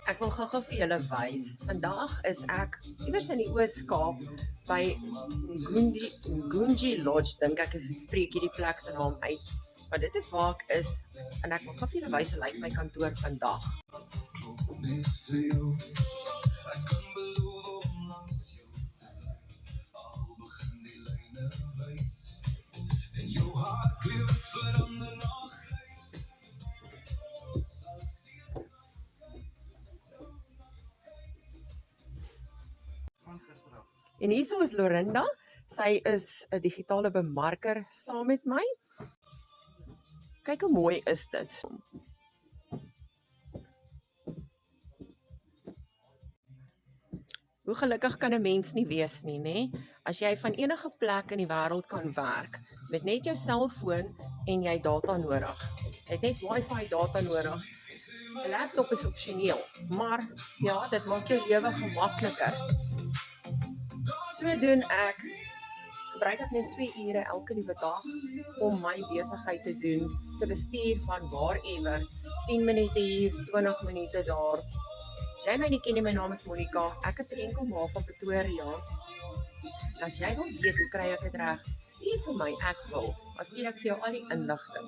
Ek wil gou-gou vir julle wys. Vandag is ek iewers in die Oos-Kaap by Ngunji Lodge, dink ek spreek hierdie plek se naam uit. Maar dit is waar ek is en ek wil gou vir julle wys hoe lyk my kantoor vandag. En hierso is Lorinda. Sy is 'n digitale bemarker saam met my. Kyk hoe mooi is dit. Hoe gelukkig kan 'n mens nie wees nie, nê? As jy van enige plek in die wêreld kan werk met net jou selfoon en jy data nodig. Jy het net wifi data nodig. 'n Laptop is opsioneel, maar ja, dit maak jou lewe gemakliker. So doen ek gebruik ek net 2 ure elke liewe dag om my besigheid te doen, te bestuur van waarever, 10 minute hier, 20 minute daar. As jy my nie ken nie, my naam is Monica, ek is 'n enkel ma van Pretoria. En as jy wil weet hoe kry ek dit reg, stuur vir my, ek wil. Dan stuur ek vir jou al die inligting.